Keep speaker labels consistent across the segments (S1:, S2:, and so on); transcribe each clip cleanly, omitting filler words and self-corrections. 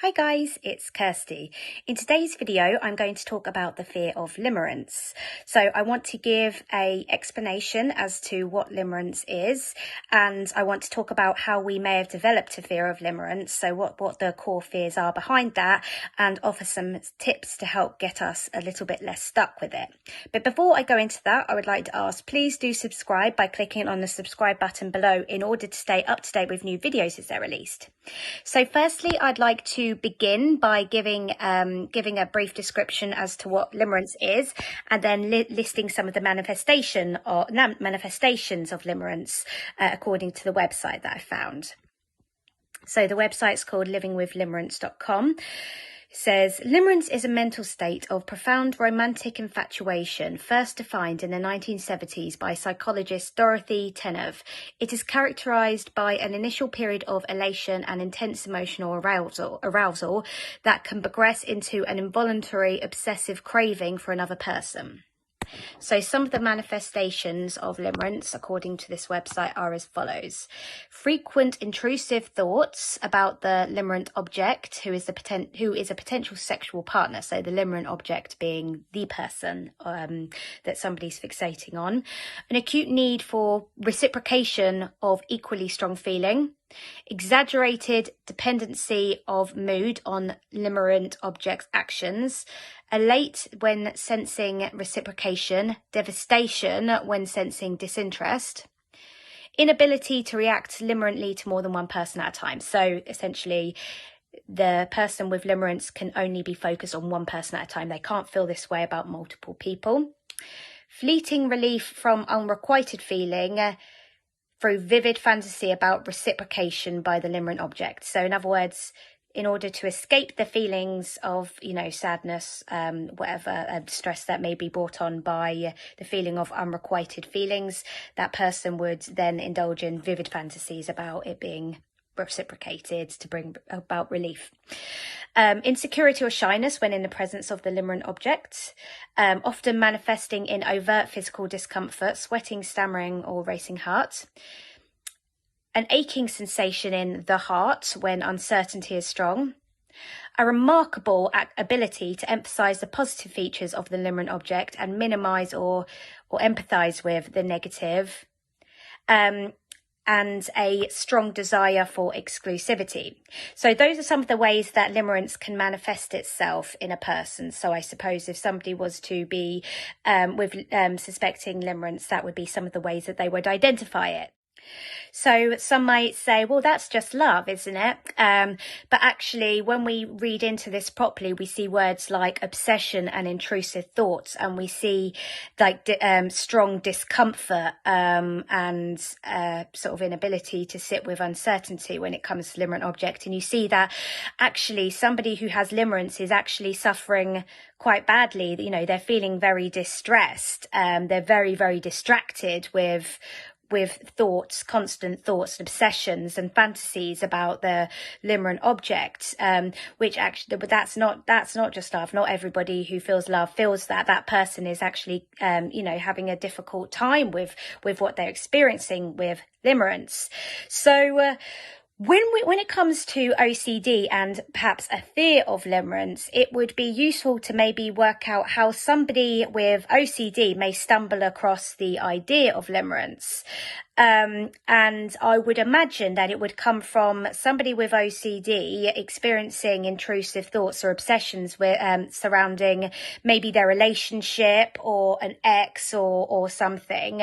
S1: Hi guys, it's Kirsty. In today's video, I'm going to talk about the fear of limerence. So I want to give an explanation as to what limerence is, and I want to talk about how we may have developed a fear of limerence, so what the core fears are behind that, and offer some tips to help get us a little bit less stuck with it. But before I go into that, I would like to ask, please do subscribe by clicking on the subscribe button below in order to stay up to date with new videos as they're released. So firstly, I'd like to begin by giving a brief description as to what limerence is, and then listing some of the manifestations of limerence according to the website that I found. So the website's called livingwithlimerence.com. Says, limerence is a mental state of profound romantic infatuation, first defined in the 1970s by psychologist Dorothy Tenev. It is characterized by an initial period of elation and intense emotional arousal that can progress into an involuntary obsessive craving for another person. So some of the manifestations of limerence, according to this website, are as follows. Frequent intrusive thoughts about the limerent object, who is a potential sexual partner. So the limerent object being the person that somebody's fixating on. An acute need for reciprocation of equally strong feeling. Exaggerated dependency of mood on limerent object's actions, elate when sensing reciprocation, devastation when sensing disinterest, inability to react limerently to more than one person at a time. So essentially, the person with limerence can only be focused on one person at a time. They can't feel this way about multiple people. Fleeting relief from unrequited feeling through vivid fantasy about reciprocation by the limerent object. So in other words, in order to escape the feelings of, sadness, whatever stress that may be brought on by the feeling of unrequited feelings, that person would then indulge in vivid fantasies about it being reciprocated to bring about relief. Insecurity or shyness when in the presence of the limerent object, often manifesting in overt physical discomfort, sweating, stammering, or racing heart. An aching sensation in the heart when uncertainty is strong. A remarkable ability to emphasize the positive features of the limerent object and minimize or empathize with the negative. And a strong desire for exclusivity. So those are some of the ways that limerence can manifest itself in a person. So I suppose if somebody was to be suspecting limerence, that would be some of the ways that they would identify it. So some might say, well, that's just love, isn't it? But actually, when we read into this properly, we see words like obsession and intrusive thoughts, and we see like strong discomfort and sort of inability to sit with uncertainty when it comes to limerent object. And you see that actually somebody who has limerence is actually suffering quite badly. They're feeling very distressed. They're very, very distracted with thoughts, constant thoughts and obsessions and fantasies about the limerent object, which actually, but that's not just love. Not everybody who feels love feels that person is actually, having a difficult time with what they're experiencing with limerence. So, when it comes to OCD and perhaps a fear of limerence, it would be useful to maybe work out how somebody with OCD may stumble across the idea of limerence. And I would imagine that it would come from somebody with OCD experiencing intrusive thoughts or obsessions surrounding maybe their relationship or an ex or something.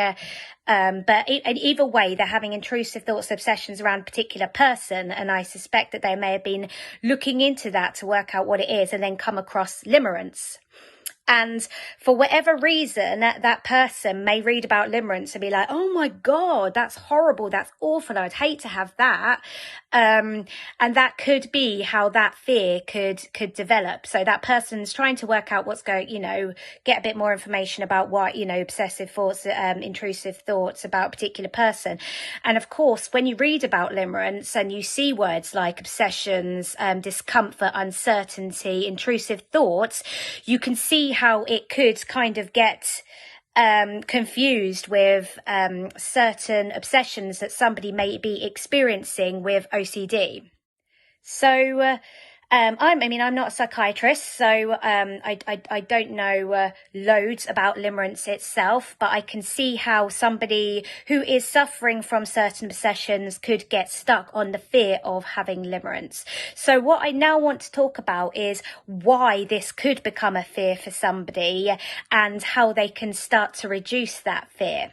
S1: But either way, they're having intrusive thoughts, obsessions around a particular person. And I suspect that they may have been looking into that to work out what it is and then come across limerence. And for whatever reason, that person may read about limerence and be like, oh my God, that's horrible. That's awful. I'd hate to have that. And that could be how that fear could develop. So that person's trying to work out what's going, get a bit more information about what, obsessive thoughts, intrusive thoughts about a particular person. And of course, when you read about limerence and you see words like obsessions, discomfort, uncertainty, intrusive thoughts, you can see how it could kind of get confused with certain obsessions that somebody may be experiencing with OCD. So I'm not a psychiatrist, so I don't know loads about limerence itself, but I can see how somebody who is suffering from certain obsessions could get stuck on the fear of having limerence. So what I now want to talk about is why this could become a fear for somebody and how they can start to reduce that fear.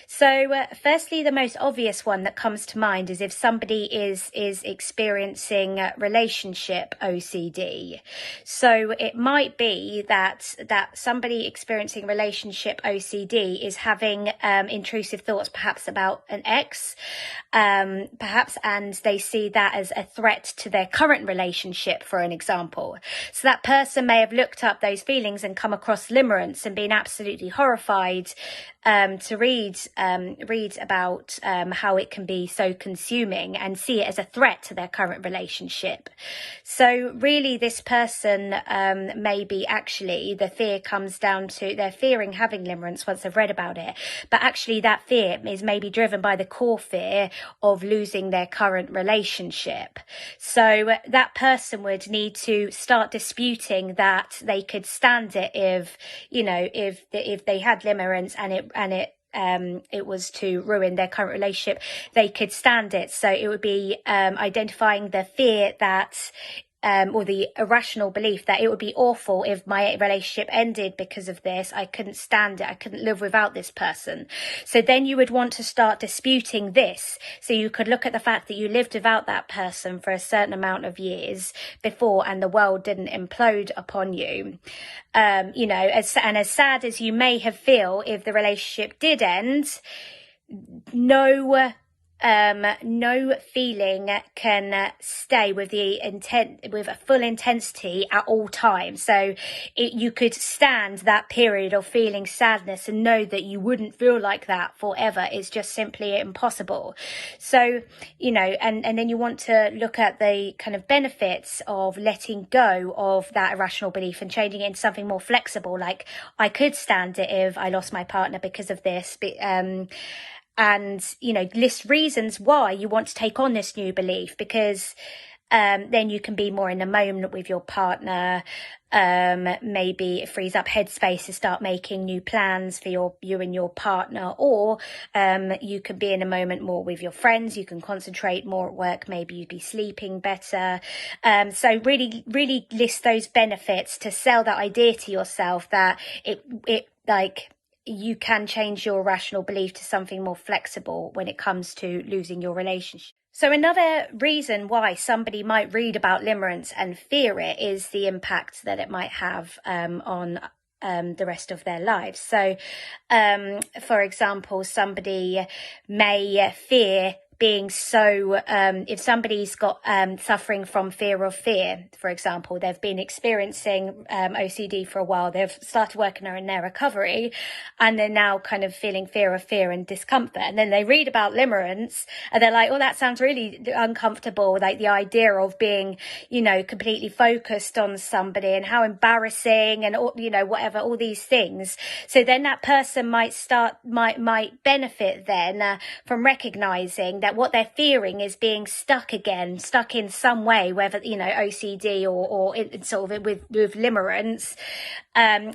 S1: So firstly, the most obvious one that comes to mind is if somebody is experiencing relationship OCD. So it might be that somebody experiencing relationship OCD is having intrusive thoughts, perhaps about an ex, perhaps, and they see that as a threat to their current relationship, for an example. So that person may have looked up those feelings and come across limerence and been absolutely horrified to read about how it can be so consuming and see it as a threat to their current relationship. So really this person maybe actually the fear comes down to they're fearing having limerence once they've read about it, but actually that fear is maybe driven by the core fear of losing their current relationship. So that person would need to start disputing that they could stand it if they had limerence and it was to ruin their current relationship, they could stand it. So it would be identifying the fear that or the irrational belief that it would be awful if my relationship ended because of this. I couldn't stand it. I couldn't live without this person. So then you would want to start disputing this. So you could look at the fact that you lived without that person for a certain amount of years before and the world didn't implode upon you. As sad as you may have feel if the relationship did end, no feeling can stay with with a full intensity at all times. So you could stand that period of feeling sadness and know that you wouldn't feel like that forever. It's just simply impossible. So, and then you want to look at the kind of benefits of letting go of that irrational belief and changing it into something more flexible. Like, I could stand it if I lost my partner because of this, and list reasons why you want to take on this new belief, because then you can be more in the moment with your partner. Maybe it frees up headspace to start making new plans for you and your partner, or you can be in a moment more with your friends. You can concentrate more at work. Maybe you'd be sleeping better. So really list those benefits to sell that idea to yourself that you can change your rational belief to something more flexible when it comes to losing your relationship. So another reason why somebody might read about limerence and fear it is the impact that it might have on the rest of their lives. So, for example, somebody may fear being so, if somebody's got suffering from fear of fear, for example, they've been experiencing OCD for a while, they've started working on their recovery, and they're now kind of feeling fear of fear and discomfort. And then they read about limerence and they're like, oh, that sounds really uncomfortable. Like the idea of being, completely focused on somebody and how embarrassing and, whatever, all these things. So then that person might benefit then from recognizing that what they're fearing is being stuck in some way, whether, OCD or sort of with limerence.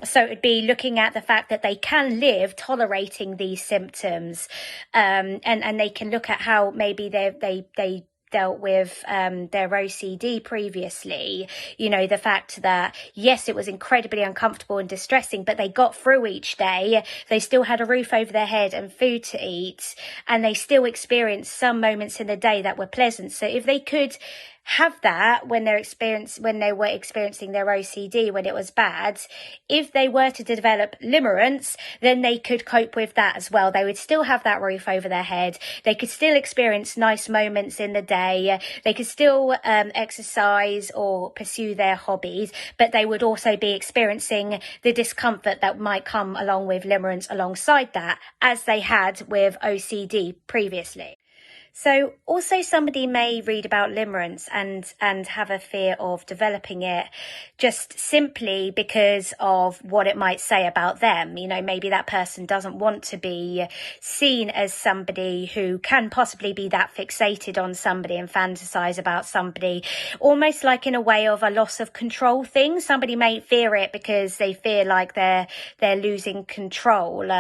S1: So it'd be looking at the fact that they can live tolerating these symptoms, and they can look at how maybe they dealt with their OCD previously. The fact that, yes, it was incredibly uncomfortable and distressing, but they got through each day. They still had a roof over their head and food to eat, and they still experienced some moments in the day that were pleasant. So if they could have that when they were experiencing their OCD when it was bad, if they were to develop limerence, then they could cope with that as well. They would still have that roof over their head. They could still experience nice moments in the day. They could still exercise or pursue their hobbies, but they would also be experiencing the discomfort that might come along with limerence alongside that, as they had with OCD previously. So also somebody may read about limerence and have a fear of developing it just simply because of what it might say about them. You know, maybe that person doesn't want to be seen as somebody who can possibly be that fixated on somebody and fantasize about somebody, almost like in a way of a loss of control thing. Somebody may fear it because they feel like they're losing control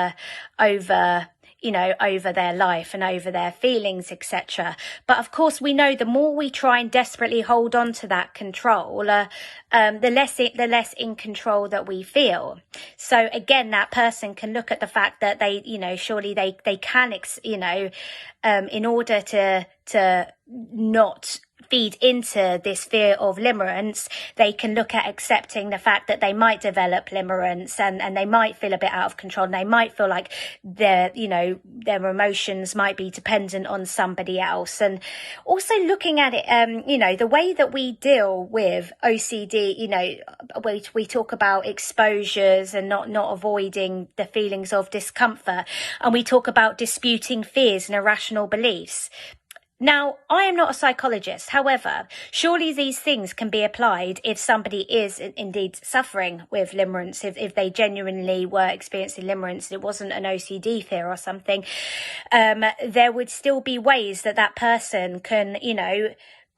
S1: over their life and over their feelings, etc. But of course, we know the more we try and desperately hold on to that control, the less in control that we feel. So again, that person can look at the fact that they, surely they can, in order to not feed into this fear of limerence, they can look at accepting the fact that they might develop limerence and they might feel a bit out of control, and they might feel like their emotions might be dependent on somebody else. And also looking at it, the way that we deal with OCD, we talk about exposures and not avoiding the feelings of discomfort, and we talk about disputing fears and irrational beliefs. Now, I am not a psychologist. However, surely these things can be applied if somebody is indeed suffering with limerence, if they genuinely were experiencing limerence, it wasn't an OCD fear or something. There would still be ways that person can,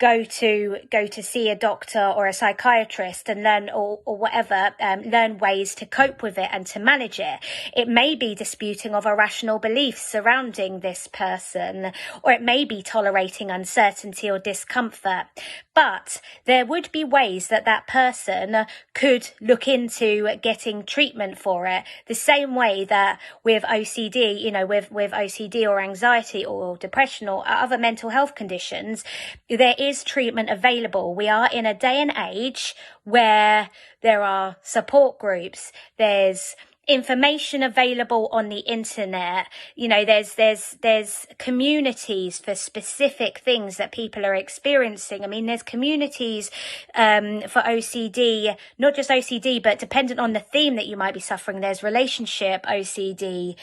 S1: go to see a doctor or a psychiatrist and learn or whatever, learn ways to cope with it and to manage it. It may be disputing of irrational beliefs surrounding this person, or it may be tolerating uncertainty or discomfort. But there would be ways that person could look into getting treatment for it, the same way that with OCD, with OCD or anxiety or depression or other mental health conditions, there is treatment available. We are in a day and age where there are support groups, there's information available on the internet, there's communities for specific things that people are experiencing. I mean, there's communities for OCD, not just OCD, but dependent on the theme that you might be suffering, there's relationship OCD,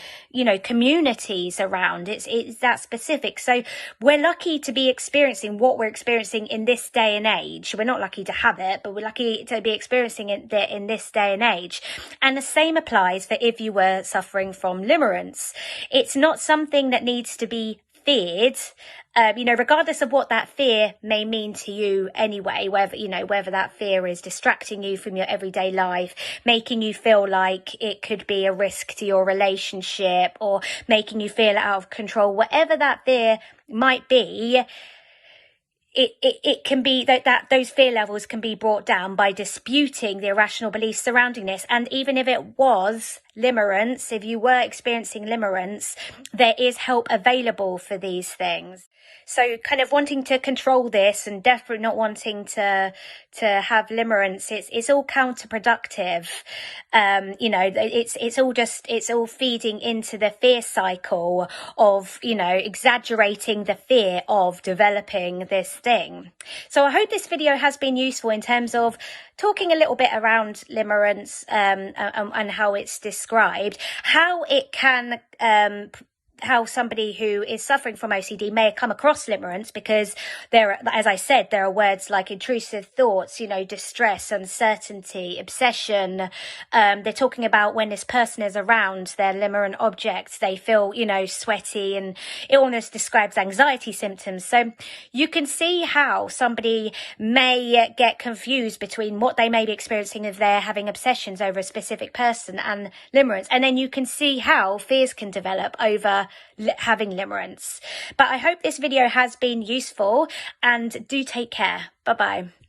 S1: communities around. It's that specific. So we're lucky to be experiencing what we're experiencing in this day and age. We're not lucky to have it, but we're lucky to be experiencing it in this day and age. And the same applies for if you were suffering from limerence. It's not something that needs to be feared, regardless of what that fear may mean to you anyway, whether that fear is distracting you from your everyday life, making you feel like it could be a risk to your relationship, or making you feel out of control, whatever that fear might be. It can be that those fear levels can be brought down by disputing the irrational beliefs surrounding this. And even if it was limerence, if you were experiencing limerence, there is help available for these things. So kind of wanting to control this and definitely not wanting to have limerence, it's all counterproductive. It's all feeding into the fear cycle of, exaggerating the fear of developing this thing. So I hope this video has been useful in terms of talking a little bit around limerence and how it's described, how it can how somebody who is suffering from OCD may come across limerence, because there, as I said, there are words like intrusive thoughts, distress, uncertainty, obsession. They're talking about when this person is around their limerent objects, they feel, sweaty, and it almost describes anxiety symptoms. So you can see how somebody may get confused between what they may be experiencing if they're having obsessions over a specific person and limerence. And then you can see how fears can develop over having limerence. But I hope this video has been useful, and do take care. Bye bye.